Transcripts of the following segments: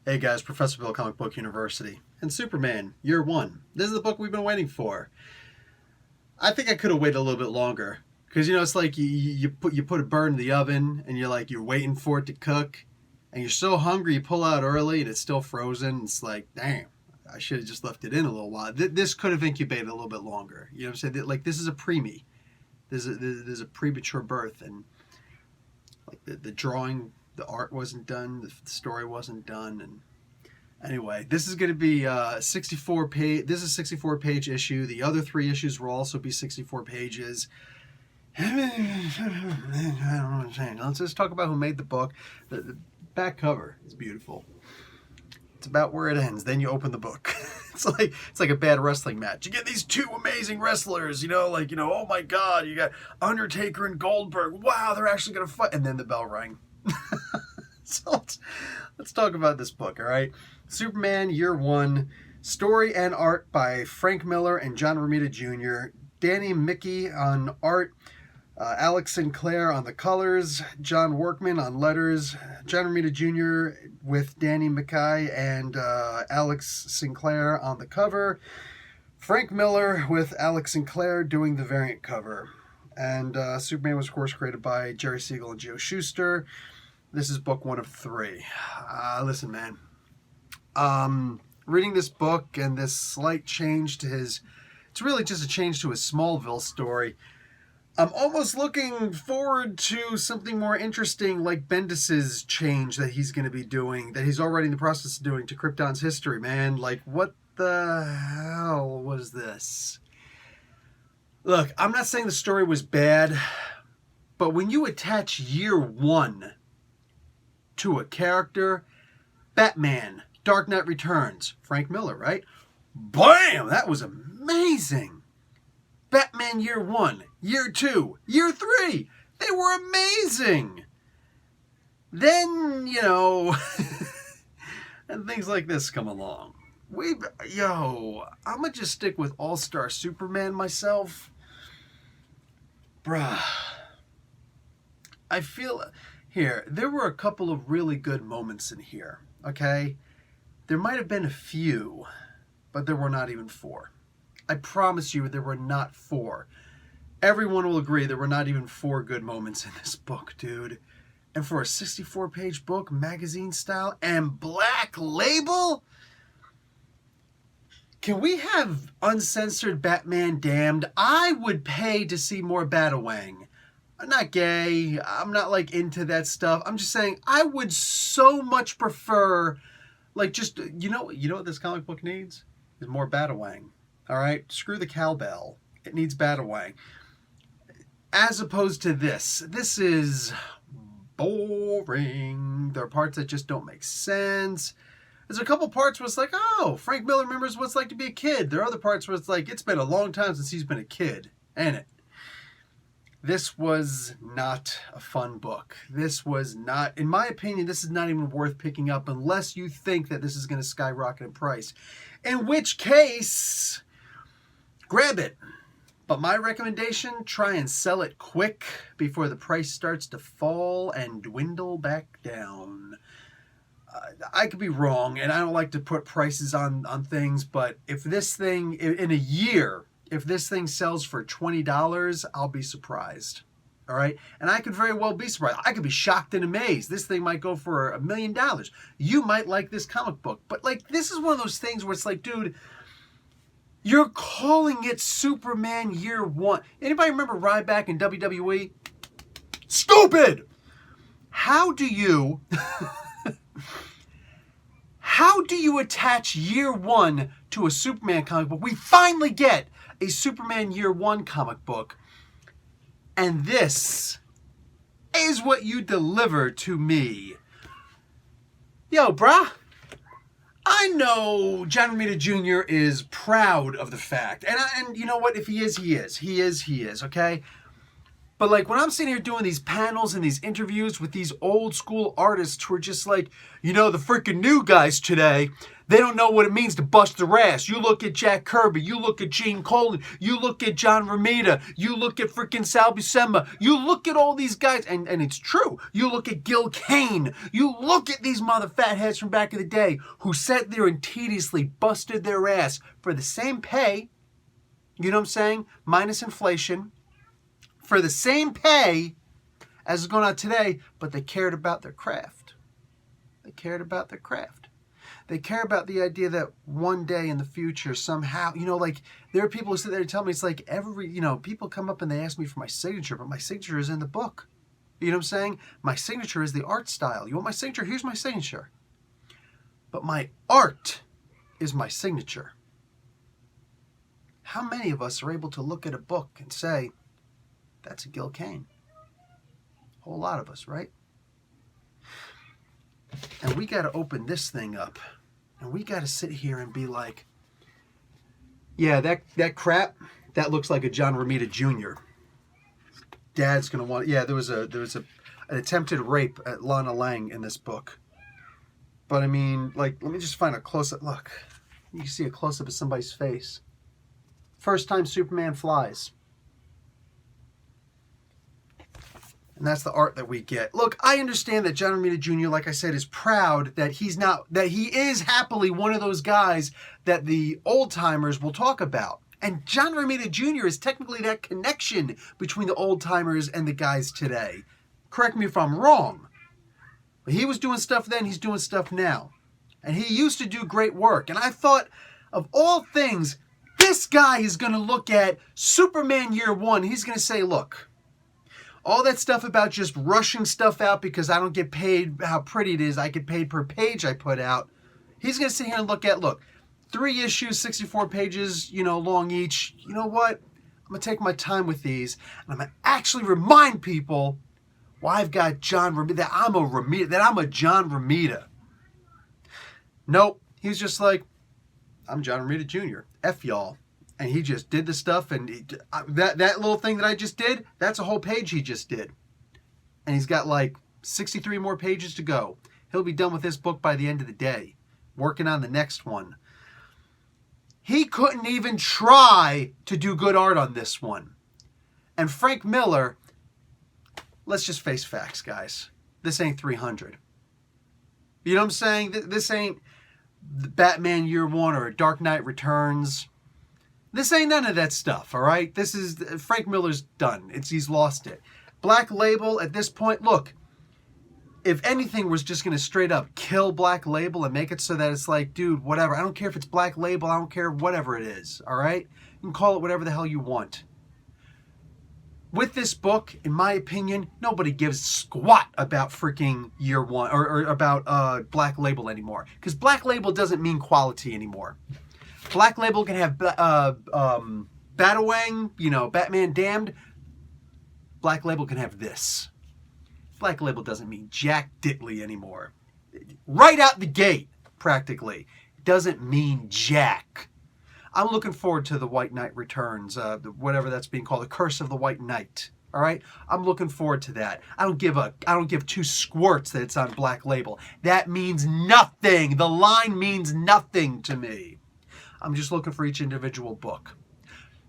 Hey guys, Professor Bill, Comic Book University, and Superman, Year 1. This is the book we've been waiting for. I think I could have waited a little bit longer. Because, it's like you put a bird in the oven, and you're waiting for it to cook, and you're so hungry you pull out early, and it's still frozen. It's like, damn, I should have just left it in a little while. This could have incubated a little bit longer. You know what I'm saying? Like, this is a preemie. There's a premature birth, and like the drawing, the art wasn't done, the story wasn't done, and anyway, this is going to be 64 page. This is a 64 page issue. The other 3 issues will also be 64 pages. I don't know what I'm saying. Let's just talk about who made the book. The back cover is beautiful. It's about where it ends. Then you open the book. It's like a bad wrestling match. You get these 2 amazing wrestlers, oh my God, you got Undertaker and Goldberg. Wow, they're actually going to fight. And then the bell rang. So let's talk about this book, all right? Superman Year 1, story and art by Frank Miller and John Romita Jr., Danny Mickey on art, Alex Sinclair on the colors, John Workman on letters, John Romita Jr. with Danny Mickey and Alex Sinclair on the cover, Frank Miller with Alex Sinclair doing the variant cover. And Superman was, of course, created by Jerry Siegel and Joe Shuster. This is book 1 of 3. Listen, man. Reading this book and this slight change to it's really just a change to his Smallville story. I'm almost looking forward to something more interesting like Bendis's change that he's going to be doing, that he's already in the process of doing to Krypton's history, man. Like, what the hell was this? Look, I'm not saying the story was bad, but when you attach Year 1 to a character, Batman, Dark Knight Returns, Frank Miller, right? Bam! That was amazing. Batman Year 1, Year 2, Year 3. They were amazing. Then, and things like this come along. I'm going to just stick with All-Star Superman myself. Bruh. I feel... Here, there were a couple of really good moments in here, okay? There might have been a few, but there were not even 4. I promise you there were not 4. Everyone will agree there were not even 4 good moments in this book, dude. And for a 64-page book, magazine style, and Black Label? Can we have uncensored Batman Damned? I would pay to see more Batawang. I'm not gay. I'm not into that stuff. I'm just saying I would so much prefer you know what this comic book needs? Is more Batawang. All right? Screw the cowbell. It needs Batawang. As opposed to this. This is boring. There are parts that just don't make sense. There's a couple parts where it's like, oh, Frank Miller remembers what it's like to be a kid. There are other parts where it's like, it's been a long time since he's been a kid. Ain't it? This was not a fun book. This was not, in my opinion, this is not even worth picking up unless you think that this is going to skyrocket in price. In which case, grab it. But my recommendation, try and sell it quick before the price starts to fall and dwindle back down. I could be wrong, and I don't like to put prices on things, but if this thing, in a year, if this thing sells for $20, I'll be surprised. All right? And I could very well be surprised. I could be shocked and amazed. This thing might go for $1 million. You might like this comic book. But, this is one of those things where it's like, dude, you're calling it Superman Year 1. Anybody remember Ryback in WWE? Stupid! How do you attach Year 1 to a Superman comic book? We finally get a Superman Year 1 comic book, and this is what you deliver to me. Yo, bruh, I know John Romita Jr. is proud of the fact, and you know what? If he is, he is. He is, okay? But like when I'm sitting here doing these panels and these interviews with these old school artists who are just like, the freaking new guys today, they don't know what it means to bust their ass. You look at Jack Kirby, you look at Gene Colan, you look at John Romita, you look at freaking Sal Buscema, you look at all these guys, and it's true. You look at Gil Kane, you look at these mother fat heads from back in the day who sat there and tediously busted their ass for the same pay, you know what I'm saying, minus inflation, for the same pay as is going on today, but they cared about their craft. They cared about their craft. They care about the idea that one day in the future, somehow, like there are people who sit there and tell me, it's like people come up and they ask me for my signature, but my signature is in the book. You know what I'm saying? My signature is the art style. You want my signature? Here's my signature. But my art is my signature. How many of us are able to look at a book and say, that's a Gil Kane? A whole lot of us, right? And we got to open this thing up. And we got to sit here and be like, yeah, that crap, that looks like a John Romita Jr. Dad's going to want... Yeah, there was an attempted rape at Lana Lang in this book. But I mean, like, let me just find a close-up. Look, you can see a close-up of somebody's face. First time Superman flies. And that's the art that we get. Look, I understand that John Romita Jr., like I said, is proud that he is happily one of those guys that the old timers will talk about. And John Romita Jr. is technically that connection between the old timers and the guys today. Correct me if I'm wrong. But he was doing stuff then, he's doing stuff now. And he used to do great work. And I thought, of all things, this guy is going to look at Superman Year One. He's going to say, look, all that stuff about just rushing stuff out because I don't get paid how pretty it is, I get paid per page I put out. He's going to sit here and look, 3 issues, 64 pages, long each. You know what? I'm going to take my time with these, and I'm going to actually remind people why I've got John Romita, that I'm a John Romita. Nope. He's just like, I'm John Romita Jr. F y'all. And he just did the stuff, and that little thing that I just did, that's a whole page he just did. And he's got like 63 more pages to go. He'll be done with this book by the end of the day, working on the next one. He couldn't even try to do good art on this one. And Frank Miller, let's just face facts, guys. This ain't 300. You know what I'm saying? This ain't Batman Year One or Dark Knight Returns. This ain't none of that stuff, all right? This is... Frank Miller's done. He's lost it. Black Label, at this point, look, if anything was just going to straight up kill Black Label and make it so that it's like, dude, whatever. I don't care if it's Black Label. I don't care whatever it is, all right? You can call it whatever the hell you want. With this book, in my opinion, nobody gives squat about freaking Year One or about Black Label anymore. Because Black Label doesn't mean quality anymore. Black Label can have Batawang, Batman Damned. Black Label can have this. Black Label doesn't mean Jack Ditley anymore. Right out the gate, practically. It doesn't mean Jack. I'm looking forward to the White Knight Returns, whatever that's being called, the Curse of the White Knight. All right, I'm looking forward to that. I don't give 2 squirts that it's on Black Label. That means nothing. The line means nothing to me. I'm just looking for each individual book.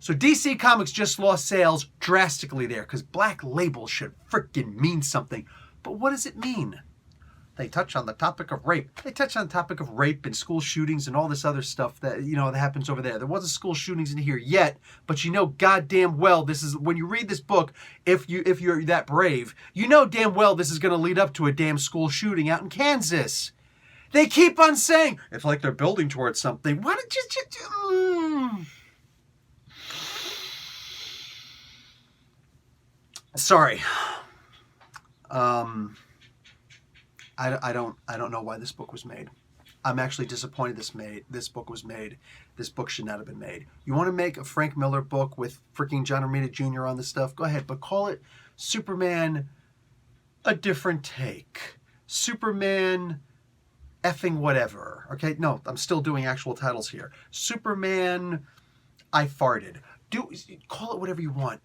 So DC Comics just lost sales drastically there because Black Label should freaking mean something. But what does it mean? They touch on the topic of rape. They touch on the topic of rape and school shootings and all this other stuff that, that happens over there. There wasn't school shootings in here yet, but goddamn well this is, when you read this book, if you're that brave, damn well this is going to lead up to a damn school shooting out in Kansas. They keep on saying, it's like they're building towards something. Why don't you... Sorry. I don't know why this book was made. I'm actually disappointed this book was made. This book should not have been made. You want to make a Frank Miller book with freaking John Romita Jr. on this stuff? Go ahead, but call it Superman A Different Take. Superman effing whatever. Okay, no, I'm still doing actual titles here. Superman I Farted. Call it whatever you want.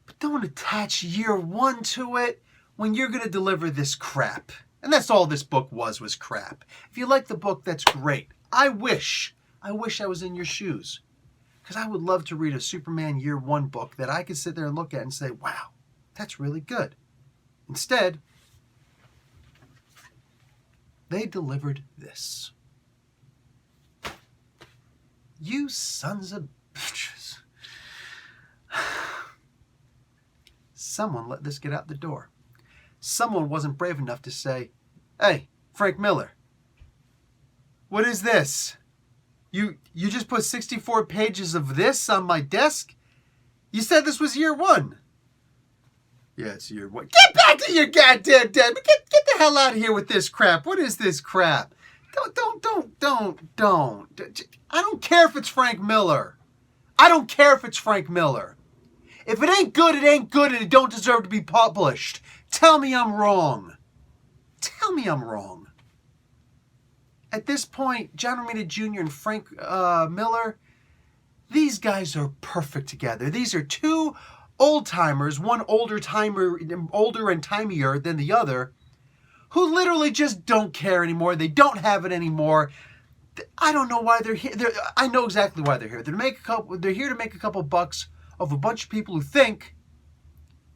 But don't attach year one to it when you're going to deliver this crap. And that's all this book was crap. If you like the book, that's great. I wish I was in your shoes. Because I would love to read a Superman Year One book that I could sit there and look at and say, wow, that's really good. Instead, they delivered this. You sons of bitches. Someone let this get out the door. Someone wasn't brave enough to say, hey, Frank Miller, what is this? You just put 64 pages of this on my desk? You said this was year one. Yeah, it's year one. Get back to your goddamn desk. Get the hell out of here with this crap. What is this crap? Don't. I don't care if it's Frank Miller. I don't care if it's Frank Miller. If it ain't good, it ain't good, and it don't deserve to be published. Tell me I'm wrong. Tell me I'm wrong. At this point, John Romita Jr. and Frank Miller, these guys are perfect together. These are two old-timers, one older and timier than the other, who literally just don't care anymore. They don't have it anymore. I don't know why they're here. I know exactly why they're here. They're here to make a couple bucks of a bunch of people who think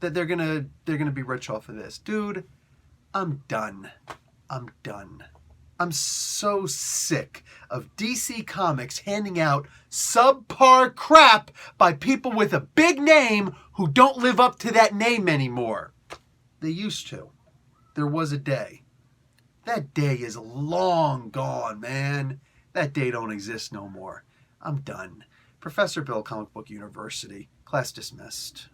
that they're gonna be rich off of this. Dude, I'm done. I'm so sick of DC Comics handing out subpar crap by people with a big name who don't live up to that name anymore. They used to. There was a day. That day is long gone, man. That day don't exist no more. I'm done. Professor Bill, Comic Book University. Class dismissed.